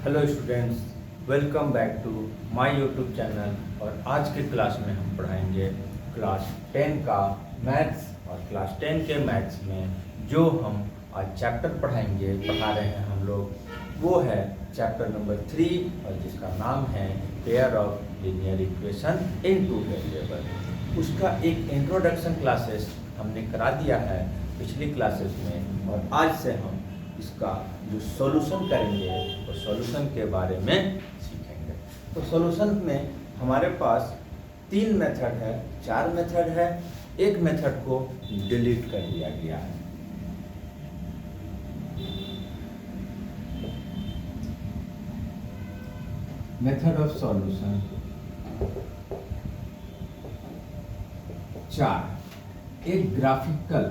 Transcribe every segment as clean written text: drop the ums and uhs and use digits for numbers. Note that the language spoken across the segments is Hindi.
Hello students, welcome back to my YouTube channel. और आज के क्लास में हम पढ़ाएंगे क्लास 10 का मैथ्स। और क्लास 10 के मैथ्स में जो हम आज चैप्टर पढ़ा रहे हैं हम लोग, वो है चैप्टर नंबर 3, और जिसका नाम है pair of linear equation in two variable. उसका एक इंट्रोडक्शन क्लासेस हमने करा दिया है पिछली क्लासेस में, और आज से हम इसका जो सॉल्यूशन करेंगे वो सॉल्यूशन के बारे में सीखेंगे। तो सॉल्यूशन में हमारे पास 3 मेथड है, 4 मेथड है। एक मेथड को डिलीट कर दिया गया है। मेथड ऑफ सॉल्यूशन 4, एक ग्राफिकल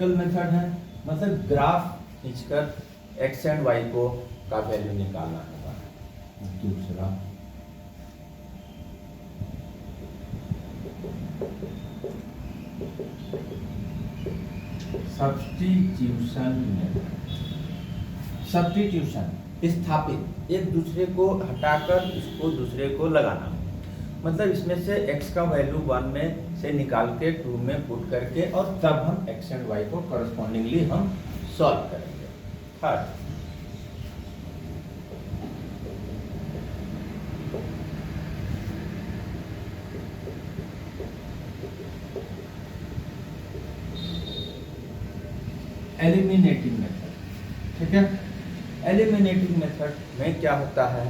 मेथड है, मतलब ग्राफ खींचकर एक्स एंड वाई को का वैल्यू निकालना होगा। दूसरा सब्स्टिट्यूशन मेथड। सब्स्टिट्यूशन स्थापित, एक दूसरे को हटाकर इसको दूसरे को लगाना। मतलब इसमें से x का वैल्यू 1 में से निकाल के 2 में पुट करके, और तब हम x एंड y को करस्पॉन्डिंगली हम सॉल्व करेंगे। Third, eliminating method. ठीक है, एलिमिनेटिंग मेथड में क्या होता है,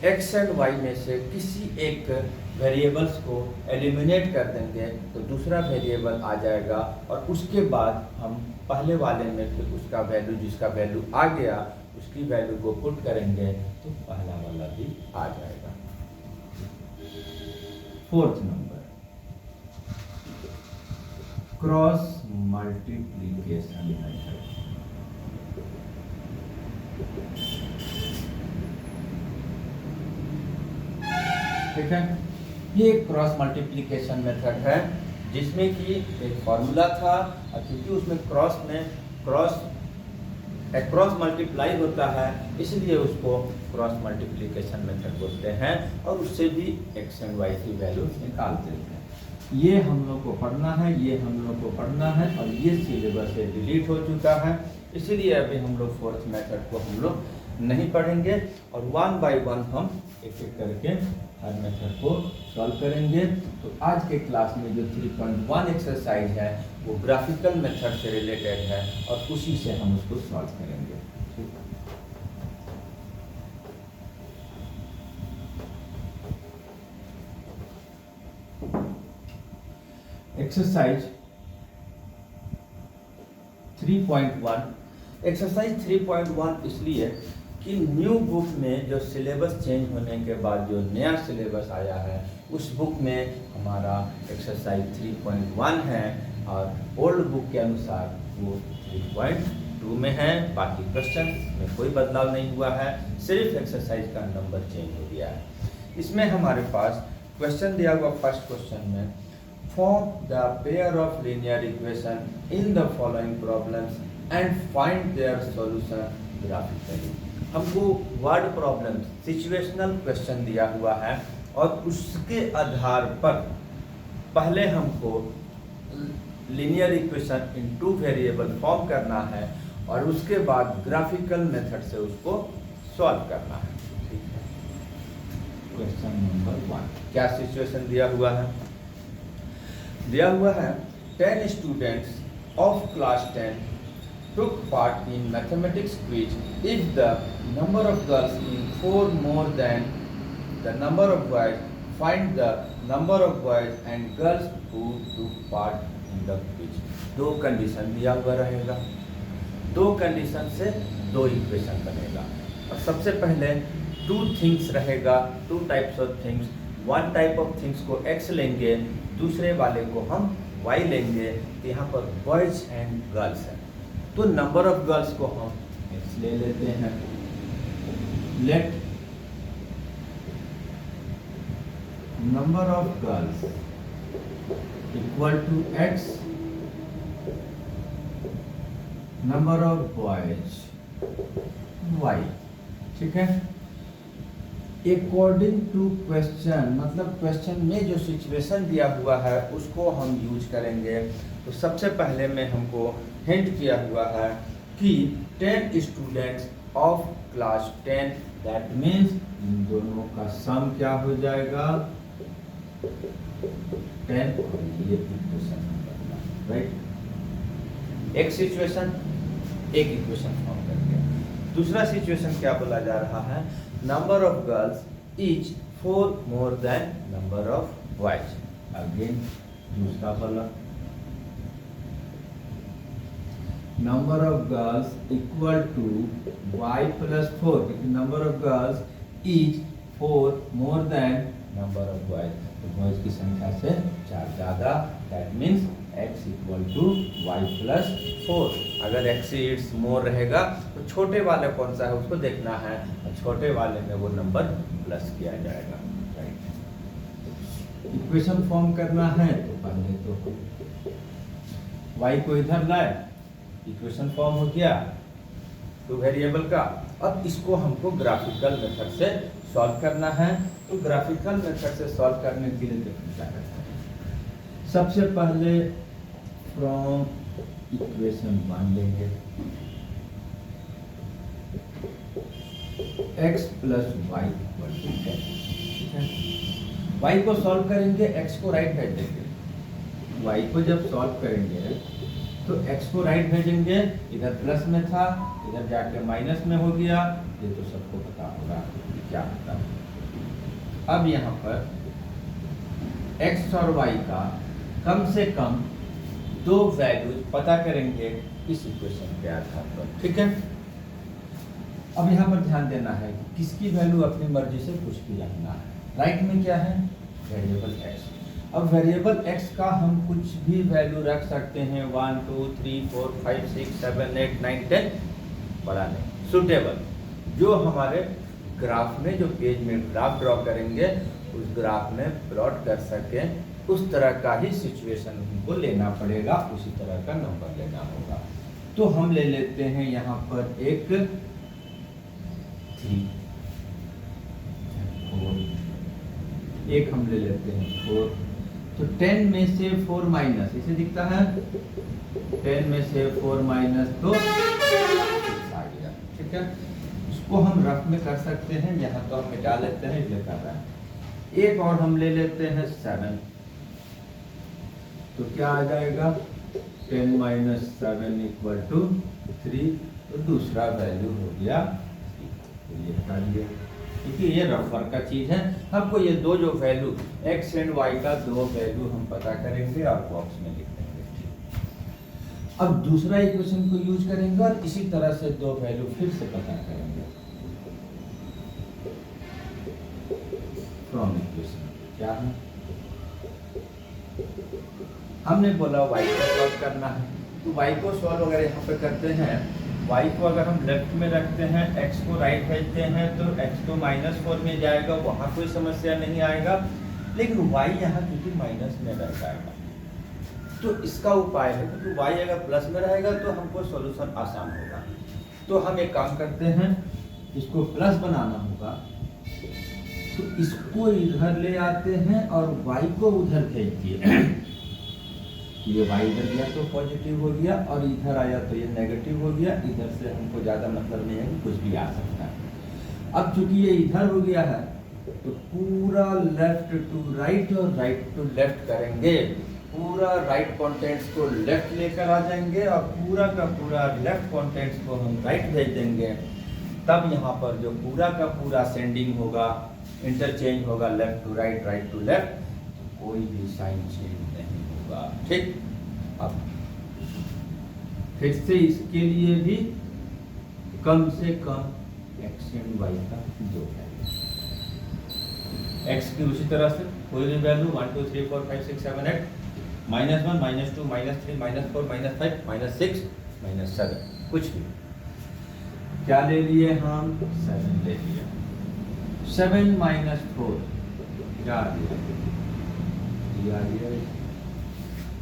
x एंड y में से किसी एक वेरिएबल्स को एलिमिनेट कर देंगे तो दूसरा वेरिएबल आ जाएगा, और उसके बाद हम पहले वाले में फिर उसका वैल्यू, जिसका वैल्यू आ गया उसकी वैल्यू को पुट करेंगे तो पहला वाला भी आ जाएगा। Fourth number, cross multiplication method. ठीक है, ये क्रॉस मल्टीप्लिकेशन मेथड है, जिसमें कि एक फॉर्मूला था, और क्योंकि उसमें क्रॉस मल्टीप्लाई होता है, इसलिए उसको क्रॉस मल्टीप्लिकेशन मेथड बोलते हैं, और उससे भी एक्स एंड वाई की वैल्यू निकाल देते हैं। ये हम लोग को पढ़ना है, ये हम लोग को पढ़ना है, और ये सिलेबस से डिलीट हो चुका है, इसलिए अभी हम लोग फोर्थ मेथड को हम लोग नहीं पढ़ेंगे, और 1 बाय 1 हम एक एक करके हर मेथड को सॉल्व करेंगे। तो आज के क्लास में जो 3.1 एक्सरसाइज है वो ग्राफिकल मेथड से रिलेटेड है, और उसी से हम उसको सॉल्व करेंगे। एक्सरसाइज 3.1। एक्सरसाइज 3.1 इसलिए कि न्यू बुक में जो सिलेबस चेंज होने के बाद जो नया सिलेबस आया है, उस बुक में हमारा एक्सरसाइज 3.1 है, और ओल्ड बुक के अनुसार वो 3.2 में है। बाकी क्वेश्चन में कोई बदलाव नहीं हुआ है, सिर्फ एक्सरसाइज का नंबर चेंज हो गया है। इसमें हमारे पास क्वेश्चन दिया हुआ, फर्स्ट क्वेश्चन में, form the pair of linear equation in the following problems and find their solution graphically. हमको वर्ड प्रॉब्लम, सिचुएशनल क्वेश्चन दिया हुआ है, और उसके आधार पर पहले हमको linear equation in 2 variable form करना है, और उसके बाद ग्राफिकल मेथड से उसको सॉल्व करना है। ठीक है, क्वेश्चन नंबर 1, क्या सिचुएशन दिया हुआ है? दिया हुआ है 10 students of class 10 took part in mathematics quiz. If the number of girls is 4 more than the number of boys, find the number of boys and girls who took part in the quiz. 2 condition दिया हुआ रहेगा, 2 कंडीशन से 2 इक्वेशन बनेगा। और सबसे पहले 2 थिंग्स रहेगा, 2 types of things. 1 type of things को x लेंगे, दूसरे वाले को हम y लेंगे। तो यहाँ पर बॉयज एंड गर्ल्स है, तो नंबर ऑफ गर्ल्स को हम x ले लेते हैं। Let number of girls equal to x number of boys y, ठीक है। अकॉर्डिंग टू क्वेश्चन, मतलब क्वेश्चन में जो सिचुएशन दिया हुआ है उसको हम यूज करेंगे। तो सबसे पहले में हमको हिंट किया हुआ है कि 10 students of class 10, that means इन दोनों का सम क्या हो जाएगा 10, और ये इक्वेशन राइट। एक सिचुएशन, एक इक्वेशन फॉर्म करके। दूसरा सिचुएशन क्या बोला जा रहा है, number of girls is 4 more than number of boys. Again दूसरा वाला, number of girls equal to y plus 4, क्योंकि number of girls is 4 more than number of boys. तो बॉयज की संख्या से 4 ज़्यादा, that means x equal to y plus 4। अगर x इट्स मोर रहेगा तो छोटे वाले कौन सा है उसको देखना है, और छोटे वाले में वो नंबर प्लस किया जाएगा, राइट। इक्वेशन फॉर्म करना है तो पहले तो y को इधर लाए, इक्वेशन फॉर्म हो गया 2 वेरिएबल का। अब इसको हमको ग्राफिकल मेथड से सॉल्व करना है। तो ग्राफिकल मेथड से सॉल्व करने के लिए देखिए क्या करते हैं। सबसे पहले फ्रॉम इक्वेशन 1 लेंगे, x plus y equal to 10, ठीक है। y को सॉल्व करेंगे, x को राइट भेज देंगे। y को जब सॉल्व करेंगे तो x को राइट भेजेंगे, इधर प्लस में था इधर जाके माइनस में हो गया, ये तो सबको पता होगा क्या होता है। अब यहाँ पर x और y का कम से कम 2 वैल्यूज पता करेंगे इस इक्वेशन के आधार पर, ठीक है। अब यहाँ पर ध्यान देना है कि किसकी वैल्यू अपनी मर्जी से कुछ भी रखना है। राइट में क्या है, वेरिएबल x। अब वेरिएबल x का हम कुछ भी वैल्यू रख सकते हैं, 1 2 3 4 5 6 7 8 9 10, बड़ा नहीं, सुटेबल, जो हमारे ग्राफ में, जो पेज में ग्राफ ड्रॉ करेंगे उस ग्राफ में प्लॉट कर सके, उस तरह का ही सिचुएशन हमको लेना पड़ेगा, उसी तरह का नंबर लेना होगा। तो हम ले लेते हैं यहाँ पर एक 3, एक हम ले लेते हैं 4। तो 10 में से 4 माइनस, इसे दिखता है 10 में से 4 माइनस तो 6 आ गया, ठीक है। इसको हम रफ में कर सकते हैं, यहाँ तो हम मिटा लेते हैं, इसलिए कर रहे हैं। एक और हम ले लेते हैं 7, तो क्या आ जाएगा 10 माइनस 7 इक्वल टू 3, तो दूसरा वैल्यू हो गया, तो ये हटा दिया। देखिए ये रफर का चीज है, हमको ये दो जो वैल्यू x एंड y का 2 वैल्यू हम पता करेंगे और बॉक्स में लिख देंगे। अब दूसरा इक्वेशन को यूज करेंगे और इसी तरह से 2 वैल्यू फिर से पता करेंगे फ्रॉम इक्वेशन। क्या है, हमने बोला y को सॉल्व करना है, तो y को सॉल्व अगर यहाँ पे करते हैं, y को अगर हम लेफ्ट में रखते हैं, x को राइट भेजते हैं, तो x तो -4 में जाएगा, वहाँ कोई समस्या नहीं आएगा। लेकिन y यहाँ क्योंकि माइनस में रह जाएगा, तो इसका उपाय है, क्योंकि y अगर प्लस में रहेगा तो हमको सॉल्यूशन आसान होगा। तो हम एक काम करते हैं, इसको प्लस बनाना होगा, तो इसको इधर ले आते हैं और y को उधर भेज दिए। ये y इधर गया तो पॉजिटिव हो गया, और इधर आया तो ये नेगेटिव हो गया। इधर से हमको ज़्यादा मतलब नहीं है कि कुछ भी आ सकता है। अब चूंकि ये इधर हो गया है, तो पूरा लेफ्ट टू राइट और राइट टू लेफ्ट करेंगे, पूरा राइट कंटेंट्स को लेफ्ट लेकर आ जाएंगे और पूरा का पूरा लेफ्ट कंटेंट्स को हम राइट भेज देंगे। तब यहाँ पर जो पूरा का पूरा सेंडिंग होगा, इंटरचेंज होगा left to right, right to left, तो कोई भी साइन चेंज नहीं होगा, ठीक। अब फिर से इसके लिए भी कम से कम x एंड y का 2 वैल्यू, x की उसी तरह से कोई भी वैल्यू 1 2 3 4 5 6 7 8, -1 -2 -3 -4 -5 -6 -7, कुछ भी। क्या ले लिए हम, 7 ले लिया। 7 - 4 क्या आ गया,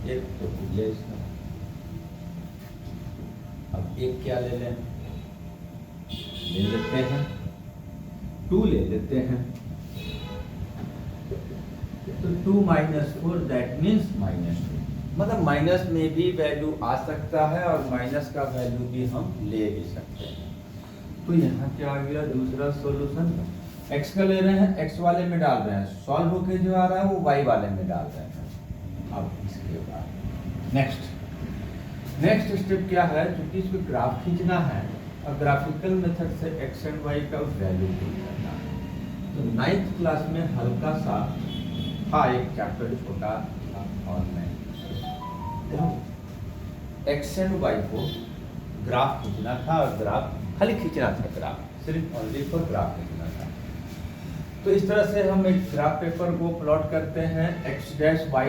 एक तो हो गया इसका। अब एक क्या ले लें, ले लेते हैं 2 ले लेते हैं, तो 2 माइनस 4 दैट मीन्स -2, मतलब माइनस में भी वैल्यू आ सकता है और माइनस का वैल्यू भी हम ले भी सकते हैं। तो यहाँ क्या आ गया दूसरा सॉल्यूशन, x का ले रहे हैं x वाले में डाल रहे हैं, सॉल्व होके जो आ रहा है वो y वाले में डाल रहे हैं। अब इसके बाद नेक्स्ट स्टेप क्या है, क्योंकि इसको ग्राफ खींचना है और ग्राफिकल मेथड से x एंड y का वैल्यू करना है। तो 9th क्लास में हल्का सा था एक चैप्टर छोटा और मैं x एंड y को ग्राफ खींचना था और ग्राफ खाली खींचना था, ग्राफ सिर्फ ओनली फॉर ग्राफ खींचना था। तो इस तरह से हम एक ग्राफ पेपर को प्लॉट करते हैं, x डैश y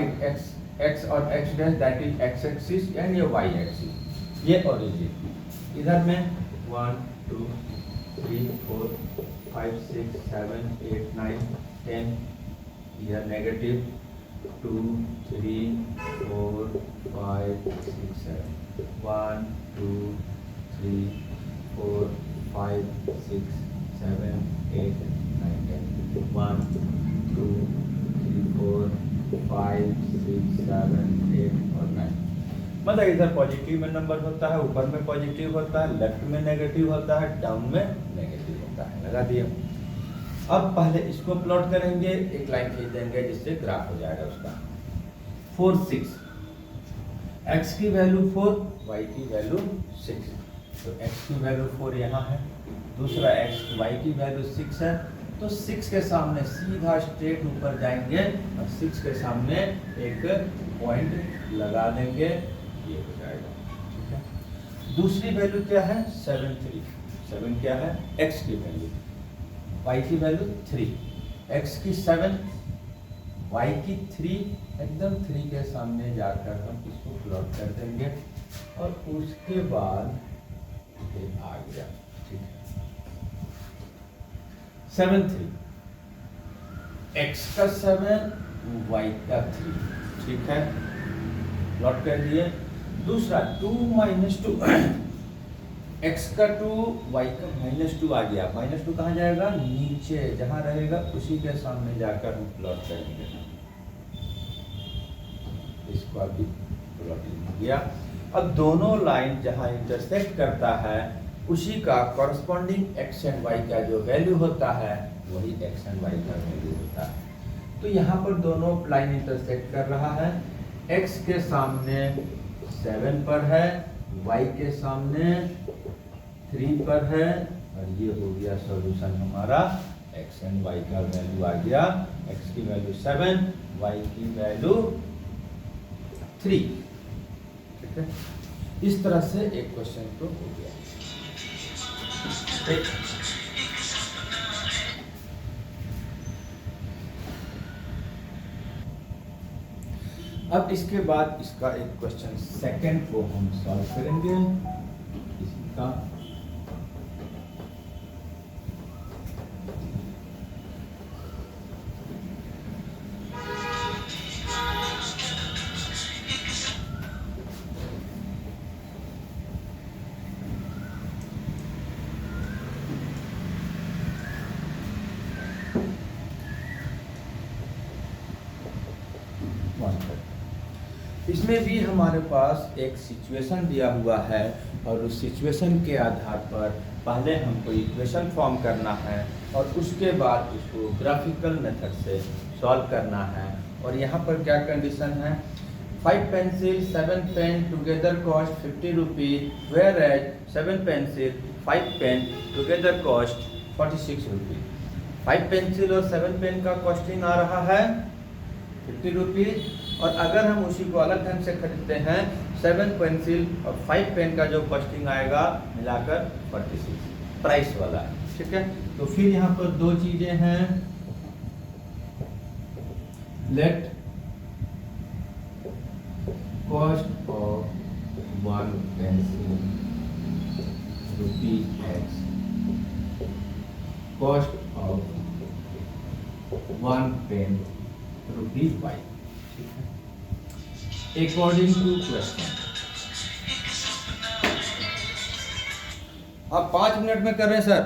x और x dash that is x axis and ये y एक्सिस, ये ओरिजिन इधर में 1 2 3 4 5 6 7 8 9 10, यह नेगेटिव 2 3 4 5 6 7 1 2 3 4 5 6 7 8 9 10 1 2 3 4 5 6 7 8 और 9, मतलब इधर पॉजिटिव में नंबर होता है, ऊपर में पॉजिटिव होता है, लेफ्ट में नेगेटिव होता है, डाउन में नेगेटिव होता है। लगा दिए। अब पहले इसको प्लॉट करेंगे, एक लाइन खींच देंगे जिससे ग्राफ हो जाएगा उसका। 4 6, x की वैल्यू 4, y की वैल्यू 6, तो x की वैल्यू 4 यहाँ है, दूसरा y की वैल्यू 6 है, तो 6 के सामने सीधा स्ट्रेट ऊपर जाएंगे और 6 के सामने एक पॉइंट लगा देंगे, ये हो जाएगा। ठीक है। दूसरी वैल्यू क्या है 7 3, 7 क्या है x की वैल्यू, y की वैल्यू 3, x की 7 y की 3, एकदम 3 के सामने जाकर हम इसको प्लॉट कर देंगे और उसके बाद ये आ गया। ठीक है। 7 3, x का 7 y का 3, ठीक है, प्लॉट कर दिए। दूसरा 2 -2, x का 2 y का -2 आ गया, -2 कहाँ जाएगा, नीचे जहां रहेगा उसी के सामने जाकर हम प्लॉट करेंगे। इसको अभी प्लॉटिंग हो गया। अब दोनों लाइन जहां इंटरसेक्ट करता है उसी का कॉरस्पॉन्डिंग x एंड y का जो वैल्यू होता है वही x एंड y का वैल्यू होता है। तो यहाँ पर दोनों लाइन इंटरसेक्ट कर रहा है, x के सामने 7 पर है, y के सामने 3 पर है, और ये हो गया सॉल्यूशन हमारा। x एंड y का वैल्यू आ गया, x की वैल्यू 7, y की वैल्यू 3। ठीक है, इस तरह से एक क्वेश्चन तो हो गया। अब इसके बाद इसका एक क्वेश्चन सेकंड को हम सॉल्व करेंगे। इसका इसमें भी हमारे पास एक सिचुएशन दिया हुआ है और उस सिचुएशन के आधार पर पहले हमको इक्वेशन फॉर्म करना है और उसके बाद उसको ग्राफिकल मेथड से सॉल्व करना है। और यहाँ पर क्या कंडीशन है, 5 pencil 7 pen together cost 50 rupees, whereas 7 pencil 5 pen together cost 46 rupees. 5 pencil और 7 पेन का कॉस्टिंग आ रहा है 50 रुपीज, और अगर हम उसी को अलग ढंग से खरीदते हैं 7 पेंसिल और 5 पेन का जो कॉस्टिंग आएगा मिलाकर 46 प्राइस वाला। ठीक है, तो फिर यहाँ पर दो चीजें हैं, let cost of 1 pencil ₹X, cost of 1 pen ₹Y। According to question, आप 5 मिनट में कर रहे हैं सर।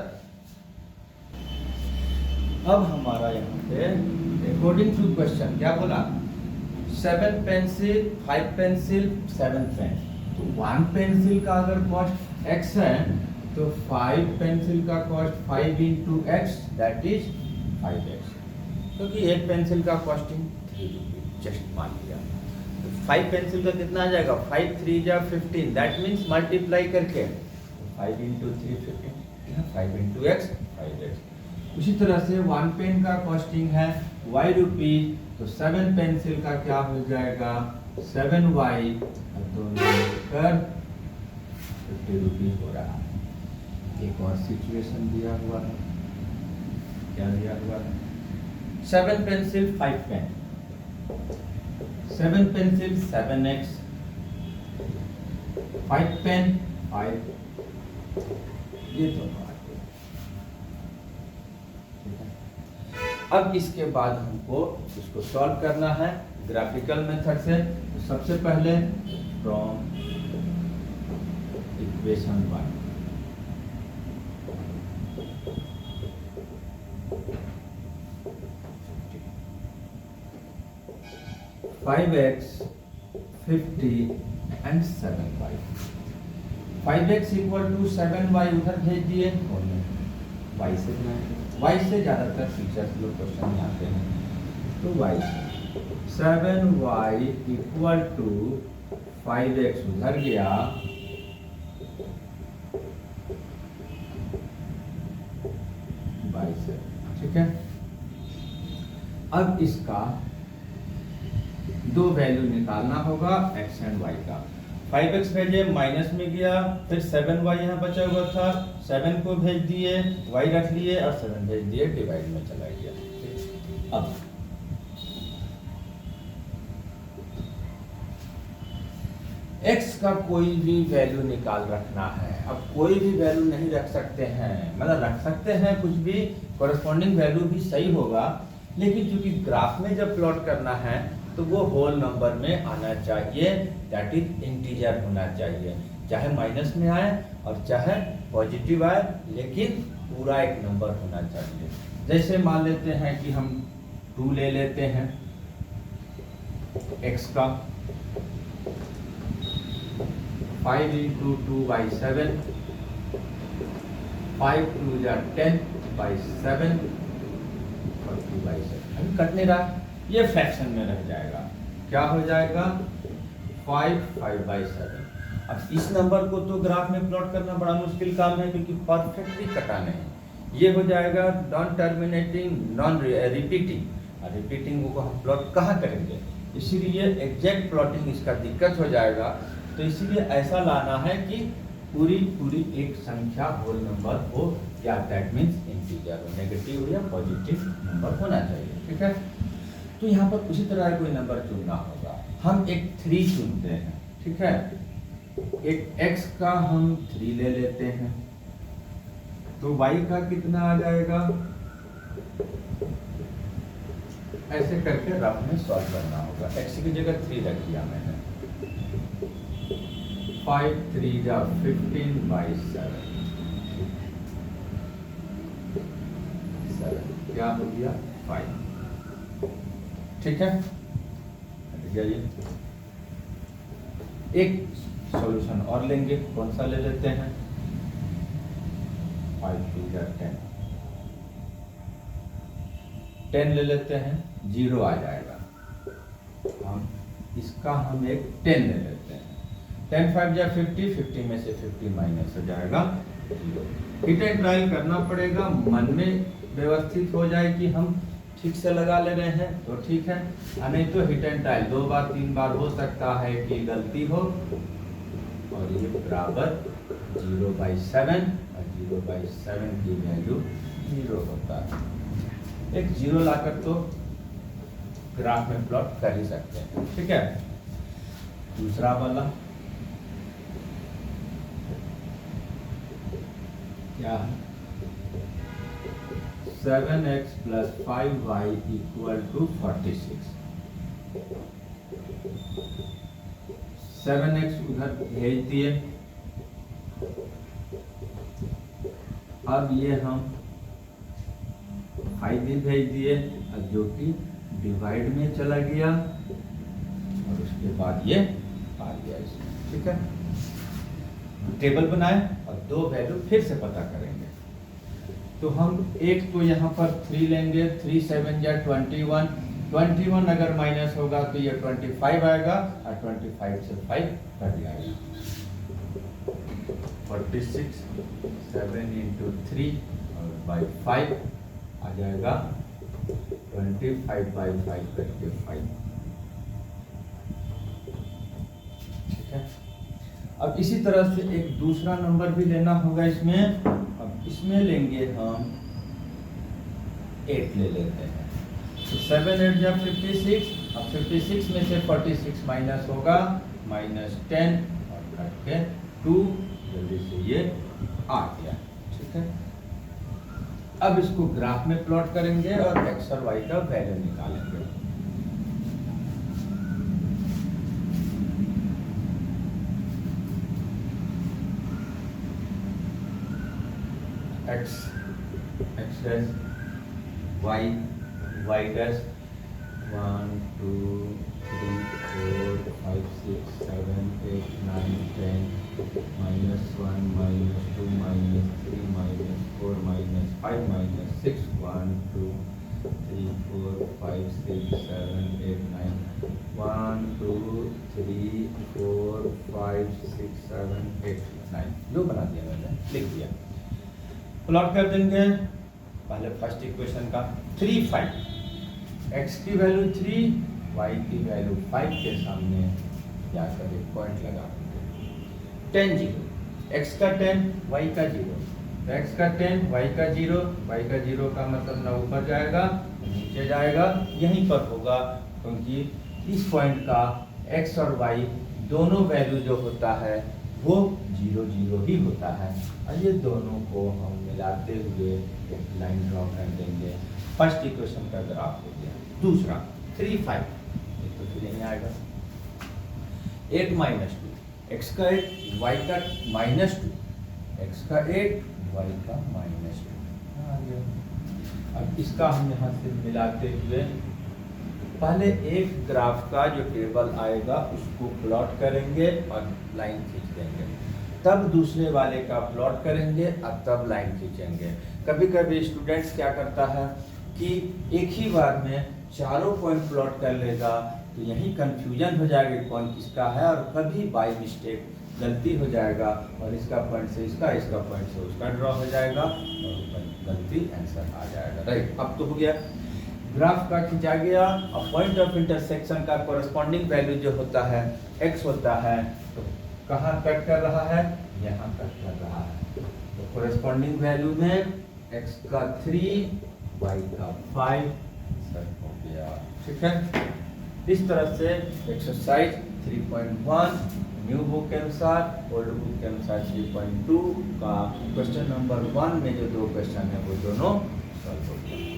अब हमारा यहाँ पे अकॉर्डिंग टू क्वेश्चन क्या बोला, 7 पेंसिल, 5 पेंसिल, 7 पेन। तो 1 पेंसिल का अगर कॉस्ट x है तो 5 पेंसिल का cost 5 into x that is 5x, क्योंकि एक पेंसिल का कॉस्टिंग 3 रुपीज जस्ट मान लिया। तो 5 पेंसिल का कितना आ जाएगा, 5 3 जा 15, दैट मीन्स मल्टीप्लाई करके 5 इंटू 3 15, 5 इंटू एक्स 5x। उसी तरह से 1 पेन का कॉस्टिंग है y रुपीज, तो 7 पेंसिल का क्या हो जाएगा 7y, दोनों मिलकर 50 रुपीज हो रहा है। एक और सिचुएशन दिया हुआ है, क्या दिया हुआ है, 7 pencil 5 pen, 7 pencil 7x, 5 pen 5, ये तो बात है। अब इसके बाद हमको इसको सॉल्व करना है ग्राफिकल मेथड से। तो सबसे पहले from equation 1, 5x 50 and 7y, 5x equal to 7y उधर भेज दिए और y से बनाए। y से ज़्यादातर टीचर्स लोग क्वेश्चन में आते हैं, तो y से 7y इक्वल टू 5x उधर गया, y से, ठीक है। अब इसका दो वैल्यू निकालना होगा x एंड y का। 5x भेजे माइनस में गया, फिर 7y यहाँ बचा हुआ था, 7 को भेज दिए, y रख लिए और 7 भेज दिए, डिवाइड में चला गया। अब x का कोई भी वैल्यू निकाल रखना है। अब कोई भी वैल्यू नहीं रख सकते हैं, मतलब रख सकते हैं कुछ भी, कॉरेस्पॉन्डिंग वैल्यू भी सही होगा, लेकिन चूंकि ग्राफ में जब प्लॉट करना है तो वो होल नंबर में आना चाहिए, दैट इज इंटीजर होना चाहिए, चाहे माइनस में आए और चाहे पॉजिटिव आए, लेकिन पूरा एक नंबर होना चाहिए। जैसे मान लेते हैं कि हम 2 ले लेते हैं x का, 5 इंटू 2 by 7, 5 2 जा 10 by 7 और 2 by 7 अभी कट नहीं रहा, ये फ्रैक्शन में रह जाएगा। क्या हो जाएगा 5 5 by 7। अब इस नंबर को तो ग्राफ में प्लॉट करना बड़ा मुश्किल काम है, क्योंकि परफेक्टली कटा नहीं। ये हो जाएगा नॉन टर्मिनेटिंग नॉन रिपीटिंग, और रिपीटिंग को हम प्लॉट कहाँ करेंगे, इसीलिए एग्जैक्ट प्लॉटिंग इसका दिक्कत हो जाएगा। तो इसीलिए ऐसा लाना है कि पूरी पूरी एक संख्या होल नंबर हो, या दैट मीन्स इंटीजर हो, नेगेटिव हो या पॉजिटिव नंबर होना चाहिए, ठीक है। तो यहाँ पर उसी तरह कोई नंबर चुनना होगा। हम एक 3 चुनते हैं, ठीक है, एक x का हम 3 ले लेते हैं, तो y का कितना आ जाएगा, ऐसे करके रफ में सॉल्व करना होगा। x की जगह 3 रख दिया मैंने, 5 3 जा 15 by 7, क्या हो गया 5, ठीक है। एक सॉल्यूशन और लेंगे, कौन सा ले लेते हैं, 5 2 जा 10, 10 ले लेते हैं, 0 आ जाएगा। हम इसका हम एक 10 ले लेते हैं, 10 5 जा 50, 50 में से 50 माइनस हो जाएगा 0। हिट एंड ट्रायल करना पड़ेगा, मन में व्यवस्थित हो जाए कि हम ठीक से लगा ले रहे हैं तो ठीक है, नहीं तो हिट एंड ट्रायल 2 बार 3 बार हो सकता है कि गलती हो, और ये बराबर 0 by 7, और 0 by 7 की वैल्यू 0 होता है। एक 0 लाकर तो ग्राफ में प्लॉट कर ही सकते हैं, ठीक है। दूसरा वाला क्या है, 7x plus 5y equal to 46। 7x उधर भेज दिए, अब ये हम 5 भी भेज दिए, अब जो कि डिवाइड में चला गया और उसके बाद ये आ गया इसमें। ठीक है, टेबल बनाए और दो वैल्यू फिर से पता करेंगे। तो हम एक तो यहाँ पर 3 लेंगे, 3 7 या 21, 21 अगर माइनस होगा तो ये 25 आएगा और 25 से 5 कट जाएगा, 46 7 इंटू 3 और बाई 5 आ जाएगा 25 बाई 5 करके 5। ठीक है, अब इसी तरह से एक दूसरा नंबर भी लेना होगा इसमें। अब इसमें लेंगे हम 8 ले लेते हैं, तो 7 8 या 56। अब 56 में से 46 माइनस होगा, -10 और कट के 2, जल्दी से ये आ गया। ठीक है, अब इसको ग्राफ में प्लॉट करेंगे और x और y का वैल्यू निकालेंगे। x डैश y डैश 1 2 3 4 5 6 7 8 9 10 -1 -2 -3 -4 -5 -6 1 2 3 4 5 6 7 8 9 1 2 3 4 5 6 7 8 9 जो बना दिया मैंने, लिख दिया। प्लॉट कर देंगे पहले फर्स्ट इक्वेशन का 3 5, x की वैल्यू 3, y की वैल्यू 5 के सामने जाकर एक पॉइंट लगा देंगे। 10 0, x का 10 y का 0, तो x का 10 y का 0, y का 0 का मतलब ना ऊपर जाएगा नीचे जाएगा, यहीं पर होगा, क्योंकि इस पॉइंट का x और y दोनों वैल्यू जो होता है वो 0 0 ही होता है। और ये दोनों को हम मिलाते हुए एक लाइन ड्रॉ कर देंगे। फर्स्ट इक्वेशन का ग्राफ हो गया। दूसरा 3 5, ये तो फिर यहीं आएगा। 8 -2, x का 8 y का -2, x का 8 y का -2 आ गया। अब इसका हम यहाँ से मिलाते हुए पहले एक ग्राफ का जो टेबल आएगा उसको प्लॉट करेंगे और लाइन खींच देंगे, तब दूसरे वाले का प्लॉट करेंगे और तब लाइन खींचेंगे। कभी कभी स्टूडेंट्स क्या करता है कि एक ही बार में चारों पॉइंट प्लॉट कर लेगा, तो यही कंफ्यूजन हो जाएगा कौन किसका है, और कभी बाय मिस्टेक गलती हो जाएगा और इसका पॉइंट से इसका, इसका पॉइंट से उसका ड्रॉ हो जाएगा और गलती आंसर आ जाएगा। राइट, अब तो हो गया, ग्राफ का खींचा गया। और पॉइंट ऑफ इंटरसेक्शन का कोरस्पॉन्डिंग वैल्यू जो होता है x होता है, तो कहाँ कट कर रहा है, यहाँ कट कर रहा है, तो कोरस्पॉन्डिंग वैल्यू में x का 3 y का 5 आंसर हो गया। ठीक है, इस तरह से एक्सरसाइज 3.1 न्यू बुक के अनुसार, ओल्ड बुक के अनुसार 3.2 का क्वेश्चन नंबर 1 में जो 2 क्वेश्चन है वो दोनों सॉल्व हो गया।